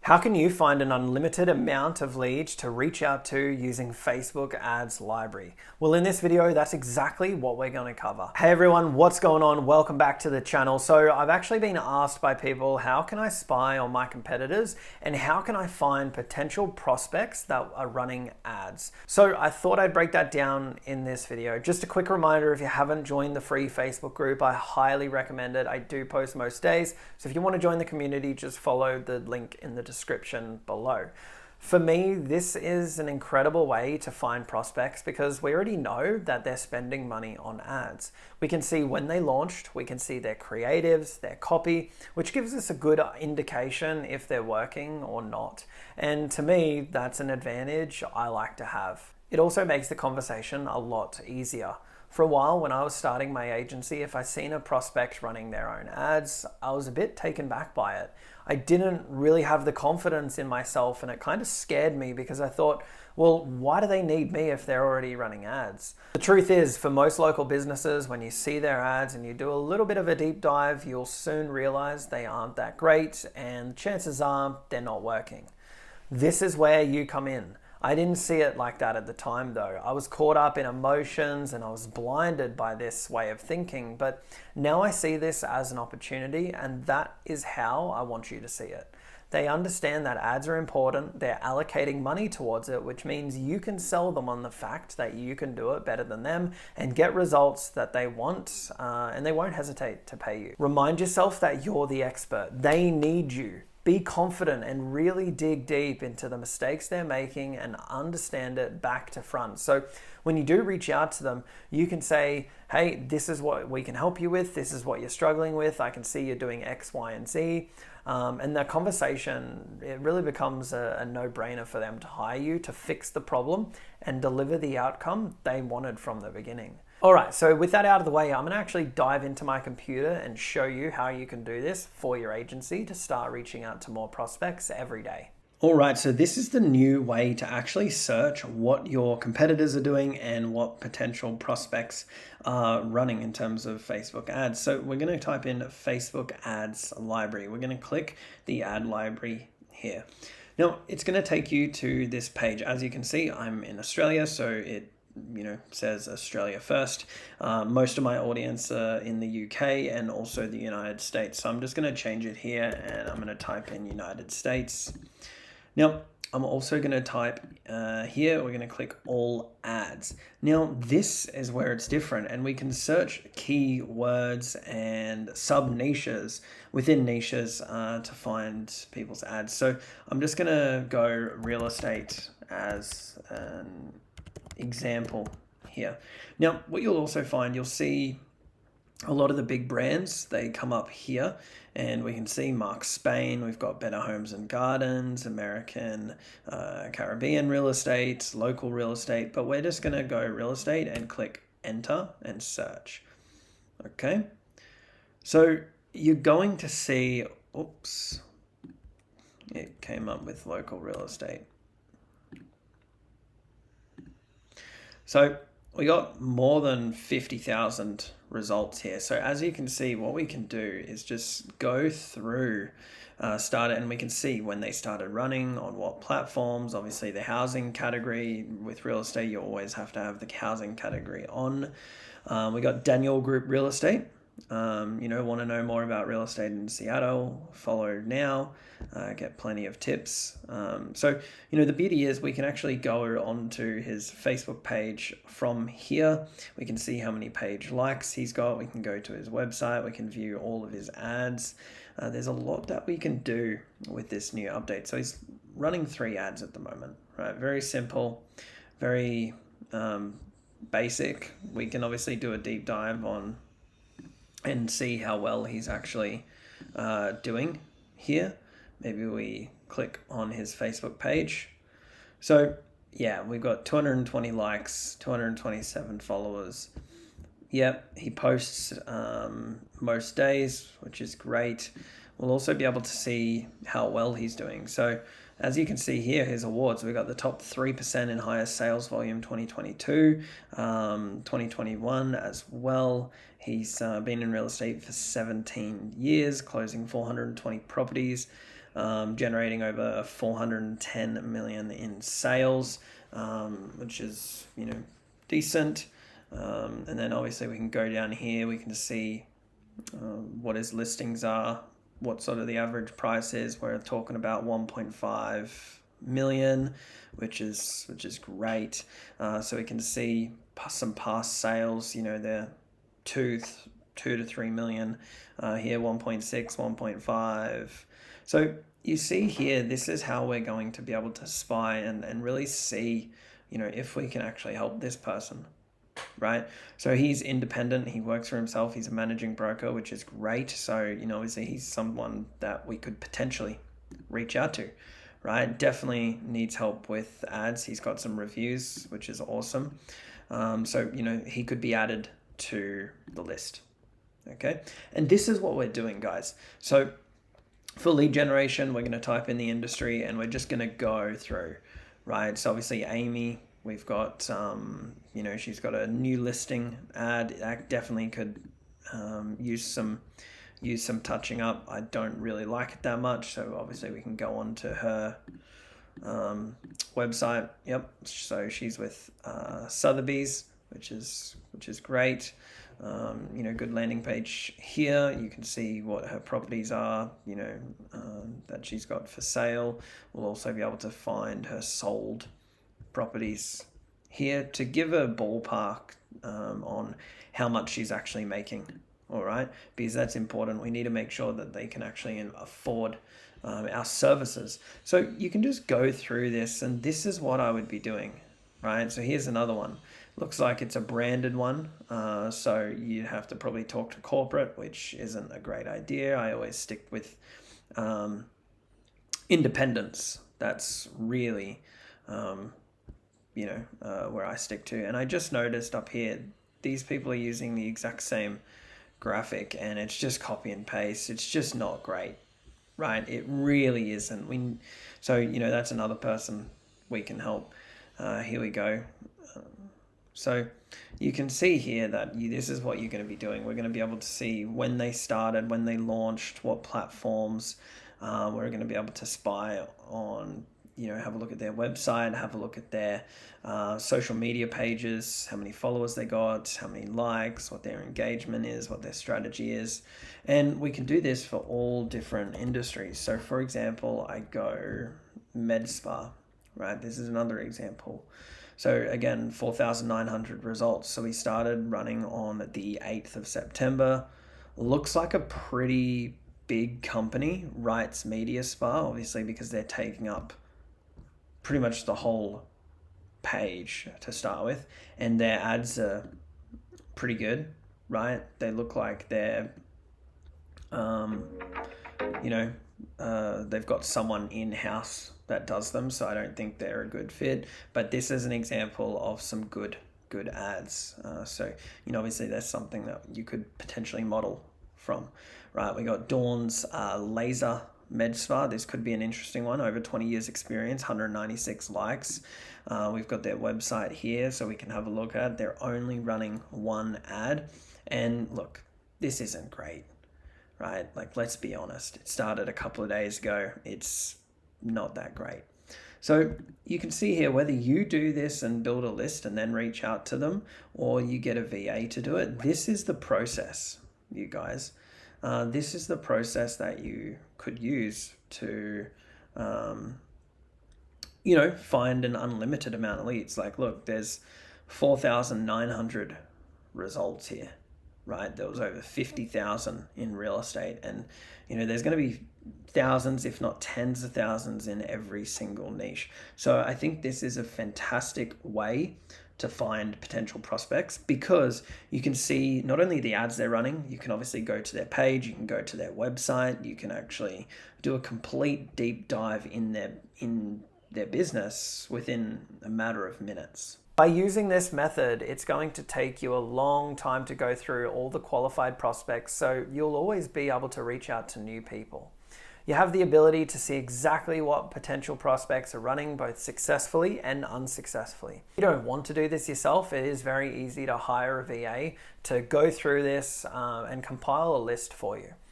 How can you find an unlimited amount of leads to reach out to using Facebook Ads Library? Well, in this video, that's exactly what we're going to cover. Hey everyone, what's going on? Welcome back to the channel. So I've actually been asked by people, how can I spy on my competitors and how can I find potential prospects that are running ads? So I thought I'd break that down in this video. Just a quick reminder, if you haven't joined the free Facebook group, I highly recommend it. I do post most days. So if you want to join the community, just follow the link in the description below. For me, this is an incredible way to find prospects because we already know that they're spending money on ads. We can see when they launched, we can see their creatives, their copy, which gives us a good indication if they're working or not. And to me, that's an advantage I like to have. It also makes the conversation a lot easier. For a while, when I was starting my agency, if I seen a prospect running their own ads, I was a bit taken back by it. I didn't really have the confidence in myself and it kind of scared me because I thought, well, why do they need me if they're already running ads? The truth is, for most local businesses, when you see their ads and you do a little bit of a deep dive, you'll soon realize they aren't that great and chances are they're not working. This is where you come in. I didn't see it like that at the time though. I was caught up in emotions and I was blinded by this way of thinking, but now I see this as an opportunity and that is how I want you to see it. They understand that ads are important, they're allocating money towards it, which means you can sell them on the fact that you can do it better than them and get results that they want and they won't hesitate to pay you. Remind yourself that you're the expert. They need you. Be confident and really dig deep into the mistakes they're making and understand it back to front. So when you do reach out to them, you can say, hey, this is what we can help you with. This is what you're struggling with. I can see you're doing X, Y, and Z. And that conversation, it really becomes a no-brainer for them to hire you to fix the problem and deliver the outcome they wanted from the beginning. All right, so with that out of the way, I'm gonna actually dive into my computer and show you how you can do this for your agency to start reaching out to more prospects every day. All right, so this is the new way to actually search what your competitors are doing and what potential prospects are running in terms of Facebook ads. So we're gonna type in Facebook Ads Library. We're gonna click the ad library here. Now, it's gonna take you to this page. As you can see, I'm in Australia, so it says Australia first. Most of my audience are in the UK and also the United States. So I'm just going to change it here and I'm going to type in United States. Now, I'm also going to type here, we're going to click all ads. Now, this is where it's different and we can search keywords and sub niches within niches to find people's ads. So I'm just going to go real estate as an example here. Now, what you'll also find, you'll see a lot of the big brands, they come up here and we can see Mark Spain, we've got Better Homes and Gardens, American Caribbean real estate, local real estate, but we're just gonna go real estate and click enter and search. Okay, so you're going to see, oops, it came up with local real estate. So we got more than 50,000 results here. So as you can see, what we can do is just go through start it and we can see when they started running, on what platforms. Obviously the housing category with real estate, you always have to have the housing category on. We got Daniel Group Real Estate. Want to know more about real estate in Seattle, follow now, get plenty of tips. So the beauty is we can actually go onto his Facebook page from here. We can see how many page likes he's got. We can go to his website. We can view all of his ads. There's a lot that we can do with this new update. So he's running 3 ads at the moment, right? Very simple, very basic. We can obviously do a deep dive on and see how well he's actually doing here. Maybe we click on his Facebook page. So yeah, we've got 220 likes, 227 followers. Yep, he posts most days, which is great. We'll also be able to see how well he's doing. So as you can see here, his awards, we got the top 3% in highest sales volume 2022, 2021 as well. He's been in real estate for 17 years, closing 420 properties. generating over 410 million in sales, which is, you know, decent. And then obviously we can go down here, we can see what his listings are, what sort of the average price is. We're talking about 1.5 million, which is great. So we can see some past sales, you know, they're 2 to 3 million, here 1.6, 1.5. So you see here, this is how we're going to be able to spy and really see, you know, if we can actually help this person, right? So he's independent, he works for himself, he's a managing broker, which is great. So, you know, obviously he's someone that we could potentially reach out to, right? Definitely needs help with ads. He's got some reviews, which is awesome. So, you know, he could be added to the list. Okay. And this is what we're doing, guys. So for lead generation, we're going to type in the industry and we're just going to go through, right? So obviously Amy, we've got, you know, she's got a new listing ad. That definitely could use some touching up. I don't really like it that much. So obviously we can go on to her website. Yep. So she's with Sotheby's, which is great. You know, good landing page here. You can see what her properties are, you know, that she's got for sale. We'll also be able to find her sold properties here to give a ballpark on how much she's actually making. All right, because that's important. We need to make sure that they can actually afford our services. So you can just go through this, and this is what I would be doing, right? So here's another one. Looks like it's a branded one, so you have to probably talk to corporate, which isn't a great idea. I always stick with independence. That's really, you know, where I stick to. And I just noticed up here, these people are using the exact same graphic, and it's just copy and paste. It's just not great, right? It really isn't. So, you know, that's another person we can help. Here we go. So you can see here that this is what you're going to be doing. We're going to be able to see when they started, when they launched, what platforms. We're going to be able to spy on, you know, have a look at their website, have a look at their social media pages, how many followers they got, how many likes, what their engagement is, what their strategy is. And we can do this for all different industries. So for example, I go med spa, right? This is another example. So again, 4,900 results. So we started running on the 8th of September. Looks like a pretty big company, Rights Media Spa, obviously because they're taking up pretty much the whole page to start with. And their ads are pretty good, right? They look like they're, you know, they've got someone in-house that does them, so I don't think they're a good fit. But this is an example of some good ads. So, you know, obviously there's something that you could potentially model from, right? We got Dawn's Laser Med Spa. This could be an interesting one. Over 20 years experience, 196 likes. We've got their website here, so we can have a look at. They're only running one ad, and look, this isn't great, right? Like, let's be honest. It started a couple of days ago. It's not that great. So you can see here whether you do this and build a list and then reach out to them, or you get a VA to do it. This is the process, you guys. This is the process that you could use to, you know, find an unlimited amount of leads. Like, look, there's 4,900 results here, right? There was over 50,000 in real estate, and, you know, there's going to be thousands, if not tens of thousands in every single niche. So I think this is a fantastic way to find potential prospects, because you can see not only the ads they're running, you can obviously go to their page, you can go to their website, you can actually do a complete deep dive in their business within a matter of minutes. By using this method, it's going to take you a long time to go through all the qualified prospects, so you'll always be able to reach out to new people. You have the ability to see exactly what potential prospects are running, both successfully and unsuccessfully. If you don't want to do this yourself, it is very easy to hire a VA to go through this and compile a list for you.